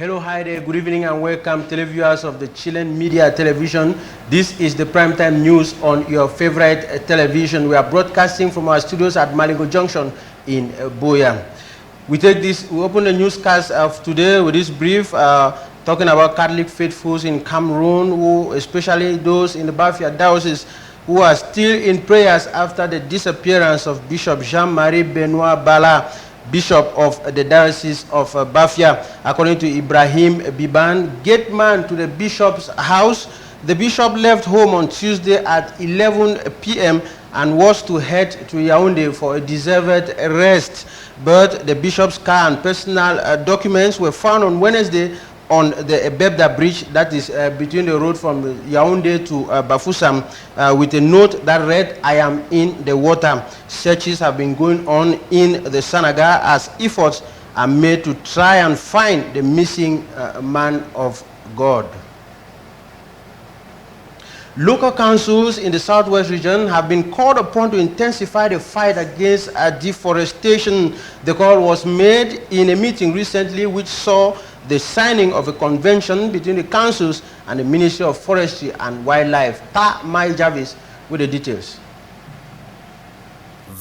Hello, hi there, good evening and welcome televiewers of the Chilean Media Television. This is the primetime news on your favorite television. We are broadcasting from our studios at Malingo Junction in Boya. We open the newscast of today with this brief talking about Catholic faithfuls in Cameroon, especially those in the Bafia diocese, who are still in prayers after the disappearance of Bishop Jean-Marie Benoit BALA, Bishop of the Diocese of Bafia. According to Ibrahim Biban, gate man to the bishop's house, the bishop left home on Tuesday at 11 p.m. and was to head to Yaoundé for a deserved rest. But the bishop's car and personal documents were found on Wednesday on the Bebda bridge, that is between the road from Yaoundé to Bafoussam, with a note that read, "I am in the water." Searches have been going on in the Sanaga as efforts are made to try and find the missing man of God. Local councils in the southwest region have been called upon to intensify the fight against deforestation. The call was made in a meeting recently which saw the signing of a convention between the councils and the Ministry of Forestry and Wildlife. Ta Mai Jarvis with the details.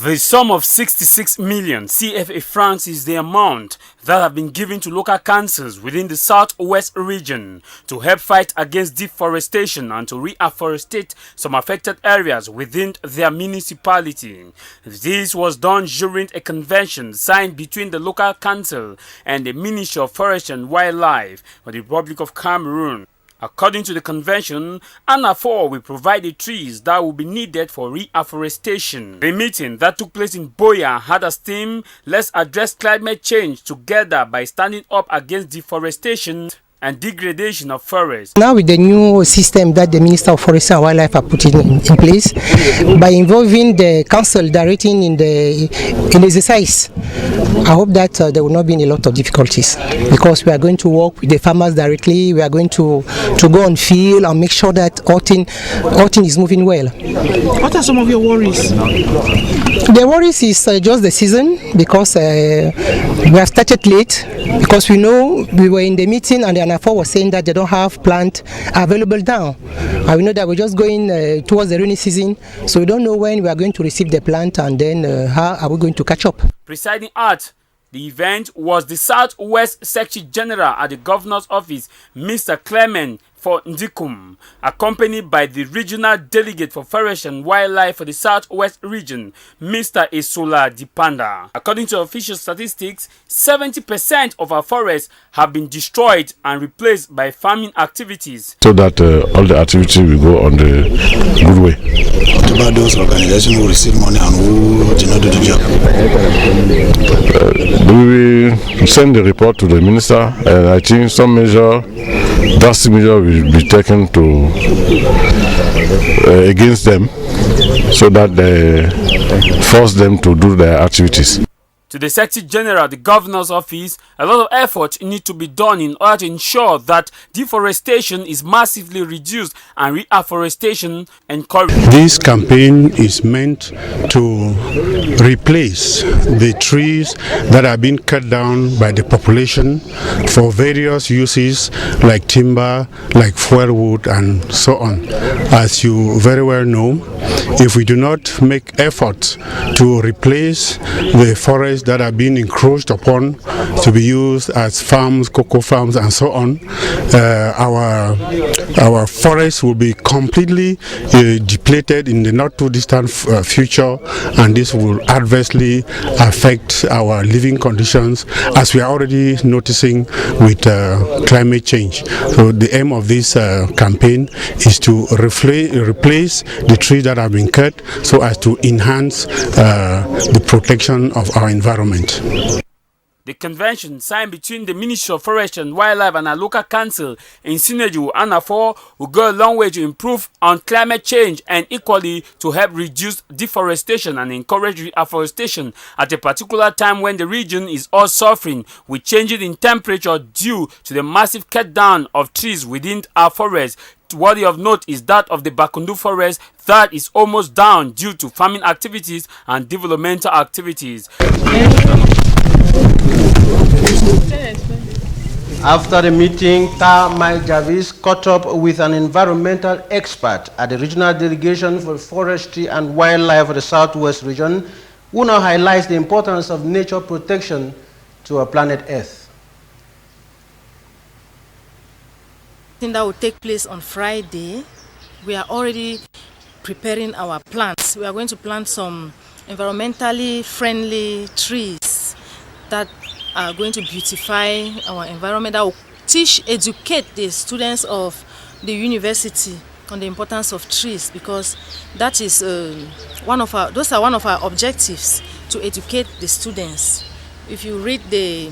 The sum of 66 million CFA francs is the amount that have been given to local councils within the southwest region to help fight against deforestation and to reforestate some affected areas within their municipality. This was done during a convention signed between the local council and the Ministry of Forestry and Wildlife for the Republic of Cameroon. According to the convention, ANAFOR will provide the trees that will be needed for reforestation. The meeting that took place in Boya had as theme, "Let's address climate change together by standing up against deforestation and degradation of forests." Now with the new system that the Minister of Forestry and Wildlife are putting in place, by involving the council directing in the exercise, I hope that there will not be a lot of difficulties, because we are going to work with the farmers directly. We are going to go on field and make sure that all thing is moving well. What are some of your worries? The worries is just the season, because we have started late, because we know we were in the meeting and the ANAFOR was saying that they don't have plant available now. And we know that we're just going towards the rainy season, so we don't know when we are going to receive the plant, and then how are we going to catch up. Presiding at the event was the Southwest Secretary General at the Governor's Office, Mr. Clement for Ndikum, accompanied by the Regional Delegate for Forestry and Wildlife for the Southwest Region, Mr. Isola Dipanda. According to official statistics, 70% of our forests have been destroyed and replaced by farming activities. So that all the activity will go on the good way. What about those organizations who receive money and who did not do the job? We will send the report to the minister, and I think some drastic measure will be taken to against them, so that they force them to do their activities. To the Secretary General, the Governor's Office, a lot of effort need to be done in order to ensure that deforestation is massively reduced and reforestation encouraged. This campaign is meant to replace the trees that have been cut down by the population for various uses like timber, like firewood, and so on. As you very well know, if we do not make efforts to replace the forests that have been encroached upon to be used as farms, cocoa farms, and so on, our forests will be completely depleted in the not too distant future, and this will adversely affect our living conditions, as we are already noticing with climate change. So the aim of this campaign is to replace the trees that have been cut, so as to enhance the protection of our environment. The convention signed between the Ministry of Forestry and Wildlife and our local council in synergy with ANAFOR will go a long way to improve on climate change and equally to help reduce deforestation and encourage reforestation at a particular time when the region is all suffering with changes in temperature due to the massive cut down of trees within our forests. Worthy of note is that of the Bakundu forest that is almost down due to farming activities and developmental activities. After the meeting, Mike Jarvis caught up with an environmental expert at the regional delegation for forestry and wildlife of the Southwest region, who now highlights the importance of nature protection to our planet Earth. That will take place on Friday. We are already preparing our plants. We are going to plant some environmentally friendly trees that are going to beautify our environment, that will educate the students of the university on the importance of trees, because that is those are one of our objectives, to educate the students. If you read the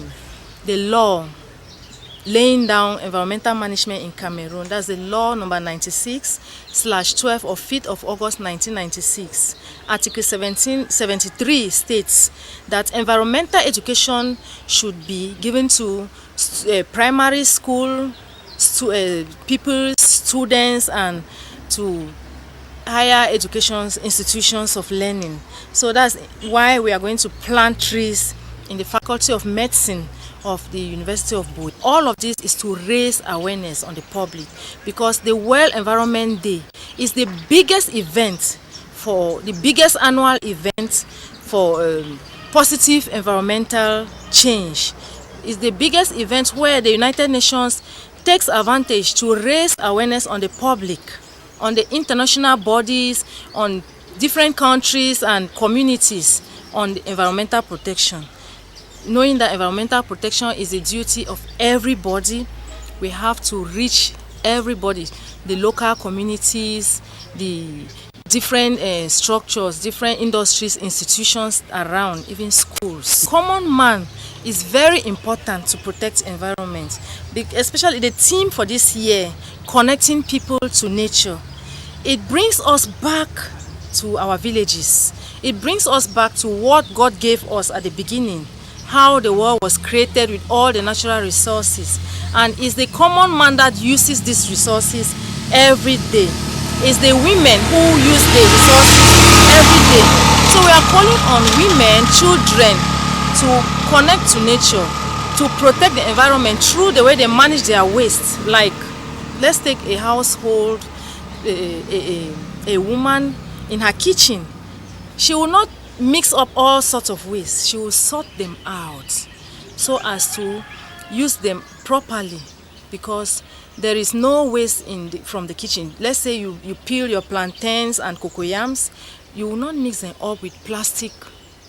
law laying down environmental management in Cameroon, that's the law number 96/12 of 5th of August 1996. Article 1773 states that environmental education should be given to primary school people, students, and to higher education institutions of learning. So that's why we are going to plant trees in the Faculty of Medicine of the University of Bowie. All of this is to raise awareness on the public, because the World Environment Day is the biggest event, the biggest annual event for positive environmental change. It's the biggest event where the United Nations takes advantage to raise awareness on the public, on the international bodies, on different countries and communities on the environmental protection. Knowing that environmental protection is a duty of everybody, we have to reach everybody, the local communities, the different structures, different industries, institutions around, even schools. Common man is very important to protect environment, especially the theme for this year, connecting people to nature. It brings us back to our villages. It brings us back to what God gave us at the beginning, how the world was created with all the natural resources, and it's the common man that uses these resources every day. It's the women who use the resources every day. So we are calling on women, children, to connect to nature, to protect the environment through the way they manage their waste. Like, let's take a household, a woman in her kitchen. She will not mix up all sorts of waste. She will sort them out so as to use them properly, because there is no waste from the kitchen. Let's say you peel your plantains and cocoyams, you will not mix them up with plastic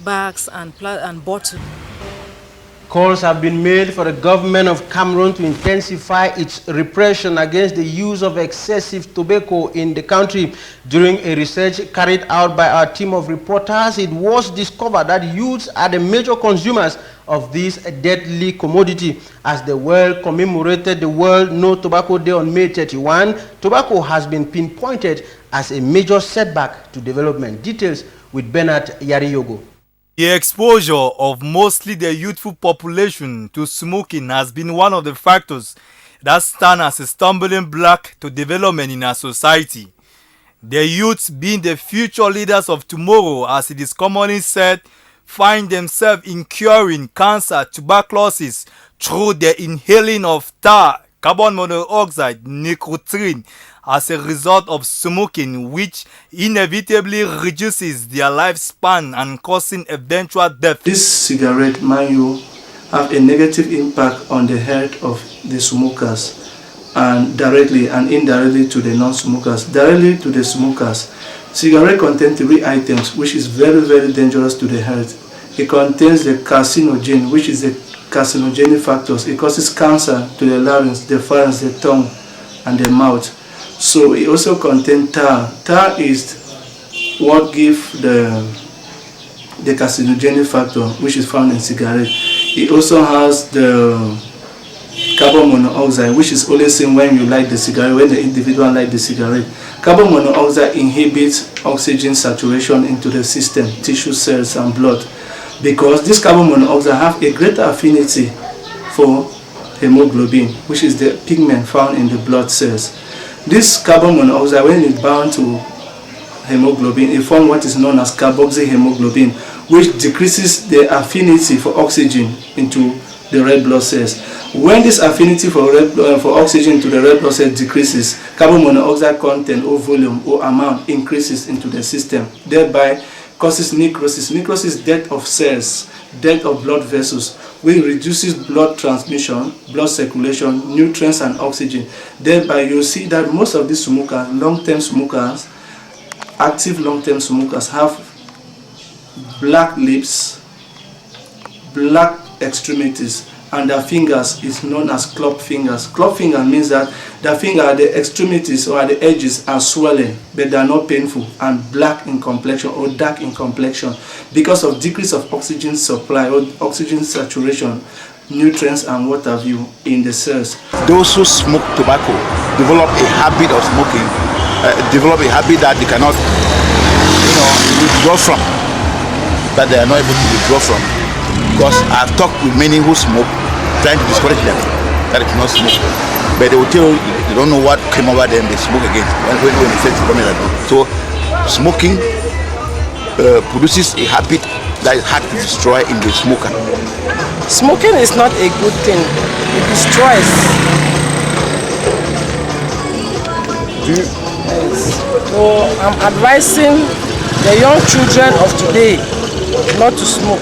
bags and bottles. Calls have been made for the government of Cameroon to intensify its repression against the use of excessive tobacco in the country. During a research carried out by our team of reporters, it was discovered that youths are the major consumers of this deadly commodity. As the world commemorated the World No Tobacco Day on May 31, tobacco has been pinpointed as a major setback to development. Details with Bernard Yariyogo. The exposure of mostly the youthful population to smoking has been one of the factors that stand as a stumbling block to development in our society. The youths, being the future leaders of tomorrow, as it is commonly said, find themselves incurring cancer, tuberculosis through the inhaling of tar, carbon monoxide, nicotine, as a result of smoking, which inevitably reduces their lifespan and causing eventual death. This cigarette, mind you, have a negative impact on the health of the smokers, and directly and indirectly to the non-smokers. Directly to the smokers, cigarette contains 3 items which is very, very dangerous to the health. It contains the carcinogen, which is the carcinogenic factors. It causes cancer to the larynx, the pharynx, the tongue, and the mouth. So it also contains tar. Tar is what gives the carcinogenic factor, which is found in cigarette. It also has the carbon monoxide, which is only seen when you light the cigarette, when the individual light the cigarette. Carbon monoxide inhibits oxygen saturation into the system, tissue cells, and blood, because this carbon monoxide have a greater affinity for hemoglobin, which is the pigment found in the blood cells. This carbon monoxide, when it bound to hemoglobin, it forms what is known as carboxyhemoglobin, which decreases the affinity for oxygen into the red blood cells. When this affinity for oxygen to the red blood cells decreases, carbon monoxide content or volume or amount increases into the system, thereby causes necrosis. Necrosis is death of cells, death of blood vessels, which reduces blood transmission, blood circulation, nutrients and oxygen. Thereby you see that most of these smokers, long-term smokers, active long-term smokers, have black lips, black extremities, and their fingers is known as club fingers. Club finger means that the finger, the extremities or the edges are swollen, but they are not painful, and black in complexion or dark in complexion because of decrease of oxygen supply or oxygen saturation, nutrients and what have you in the cells. Those who smoke tobacco develop a habit of smoking, develop a habit that they cannot, withdraw from, that they are not able to withdraw from. Because I've talked with many who smoke, trying to discourage them that they cannot smoke. But they will tell you they don't know what came over them, they smoke again when they say to come in. So smoking produces a habit that is hard to destroy in the smoker. Smoking is not a good thing. It destroys. Yes. So I'm advising the young children of today not to smoke.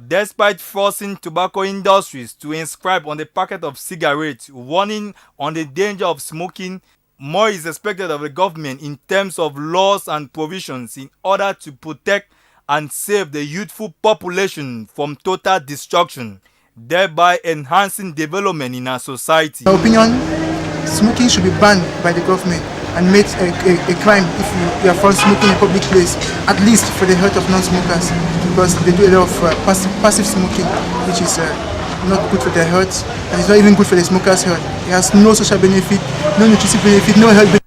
Despite forcing tobacco industries to inscribe on the packet of cigarettes warning on the danger of smoking, more is expected of the government in terms of laws and provisions in order to protect and save the youthful population from total destruction, thereby enhancing development in our society. In my opinion, smoking should be banned by the government and made a crime if you are found smoking in a public place, at least for the health of non-smokers, because they do a lot of passive smoking, which is not good for their health, and it's not even good for the smokers' health. It has no social benefit, no nutritive benefit, no health benefit.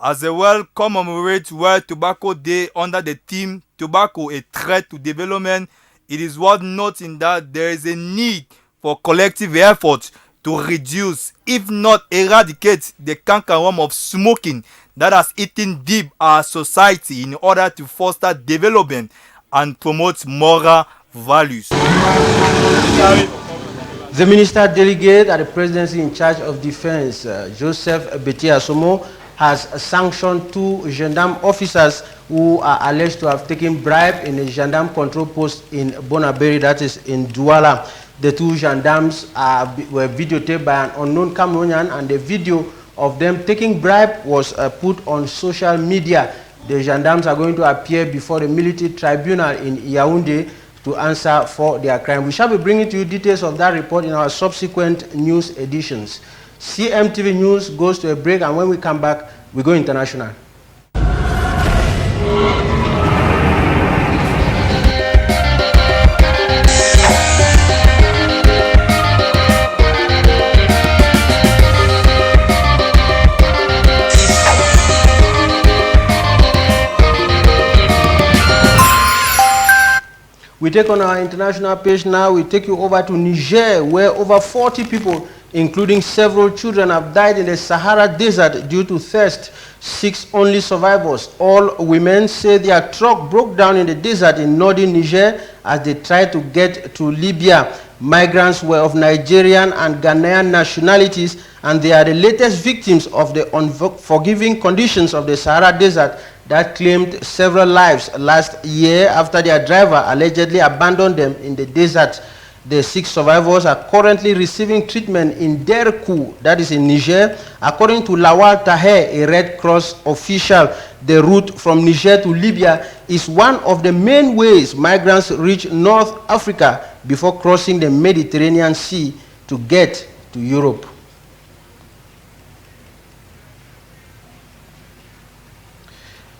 As the world commemorates World Tobacco Day under the theme Tobacco, a Threat to Development, it is worth noting that there is a need for collective effort to reduce, if not eradicate, the cankerworm of smoking that has eaten deep our society in order to foster development and promote moral values. The Minister Delegate at the Presidency in charge of Defense, Joseph Betiasomo, has sanctioned 2 gendarme officers who are alleged to have taken bribe in a gendarme control post in Bonaberi, that is in Douala. The 2 gendarmes were videotaped by an unknown Cameroonian, and the video of them taking bribe was put on social media. The gendarmes are going to appear before the military tribunal in Yaoundé to answer for their crime. We shall be bringing to you details of that report in our subsequent news editions. CMTV News goes to a break, and when we come back, we go international. We take on our international page now. We take you over to Niger, where over 40 people, including several children, have died in the Sahara Desert due to thirst. 6 only survivors, all women, say their truck broke down in the desert in northern Niger as they tried to get to Libya. Migrants were of Nigerian and Ghanaian nationalities, and they are the latest victims of the unforgiving conditions of the Sahara Desert that claimed several lives last year after their driver allegedly abandoned them in the desert. The 6 survivors are currently receiving treatment in Derkou, that is in Niger. According to Lawal Taher, a Red Cross official, the route from Niger to Libya is one of the main ways migrants reach North Africa before crossing the Mediterranean Sea to get to Europe.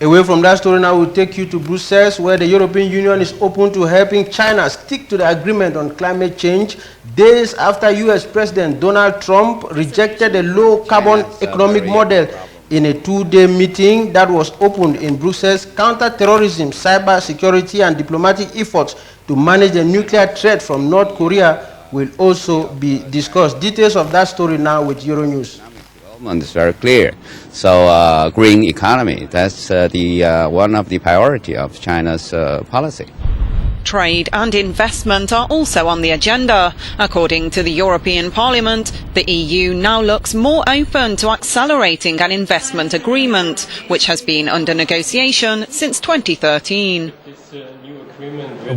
Away from that story now, we'll take you to Brussels, where the European Union is open to helping China stick to the agreement on climate change, days after US President Donald Trump rejected the low-carbon economic model in a 2-day meeting that was opened in Brussels. Counter-terrorism, cyber security, and diplomatic efforts to manage the nuclear threat from North Korea will also be discussed. Details of that story now with Euronews. It's very clear. So green economy, that's one of the priority of China's policy. trade and investment are also on the agenda. According to the European Parliament, the EU now looks more open to accelerating an investment agreement, which has been under negotiation since 2013.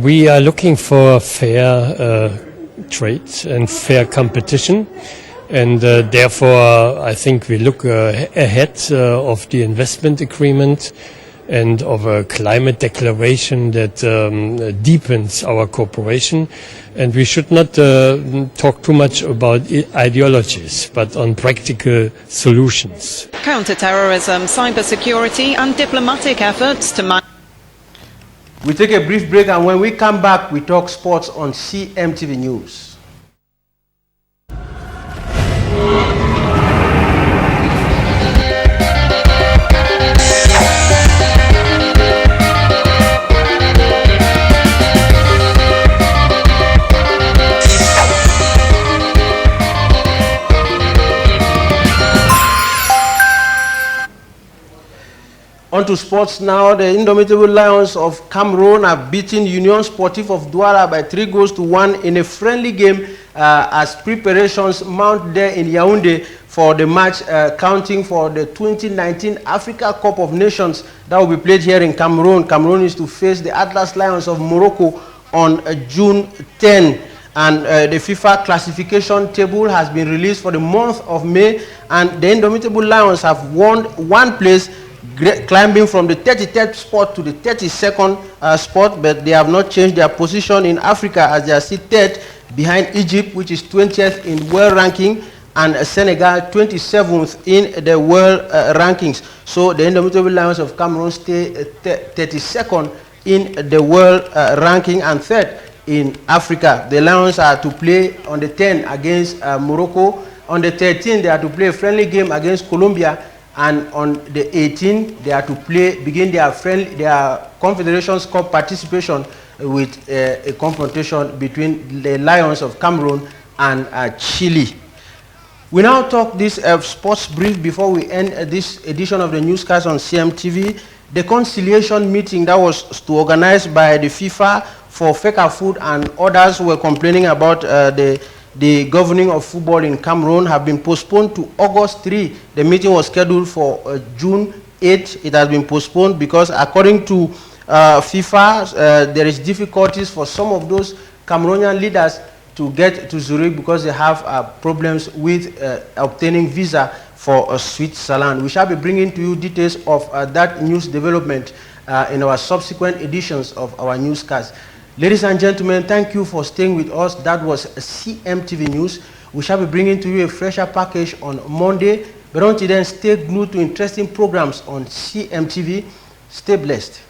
We are looking for fair trade and fair competition, and therefore I think we look ahead of the investment agreement and of a climate declaration that deepens our cooperation. And we should not talk too much about ideologies, but on practical solutions. Counter-terrorism, cybersecurity and diplomatic efforts to We take a brief break, and when we come back, we talk sports on CMTV News. On to sports now. The indomitable Lions of Cameroon have beaten Union Sportive of Douala by 3-1 in a friendly game as preparations mount there in Yaoundé for the match counting for the 2019 Africa Cup of Nations that will be played here in Cameroon. Cameroon is to face the Atlas Lions of Morocco on June 10. And the FIFA classification table has been released for the month of May, and the indomitable Lions have won one place, climbing from the 33rd spot to the 32nd spot, but they have not changed their position in Africa as they are seated behind Egypt, which is 20th in world ranking, and Senegal 27th in the world rankings. So the indomitable Lions of Cameroon stay 32nd in the world ranking and 3rd in Africa. The Lions are to play on the 10th against Morocco. On the 13th, they are to play a friendly game against Colombia. And on the 18th, they are to begin their Confederations Cup participation with a confrontation between the Lions of Cameroon and Chile. We now talk this sports brief before we end this edition of the newscast on CMTV. The conciliation meeting that was organized by the FIFA for Fecafoot and others who were complaining about the governing of football in Cameroon have been postponed to August 3. The meeting was scheduled for June 8. It has been postponed because, according to FIFA, there is difficulties for some of those Cameroonian leaders to get to Zurich because they have problems with obtaining visa for Switzerland. We shall be bringing to you details of that news development in our subsequent editions of our newscast. Ladies and gentlemen, thank you for staying with us. That was CMTV News. We shall be bringing to you a fresher package on Monday. But until then, stay glued to interesting programs on CMTV. Stay blessed.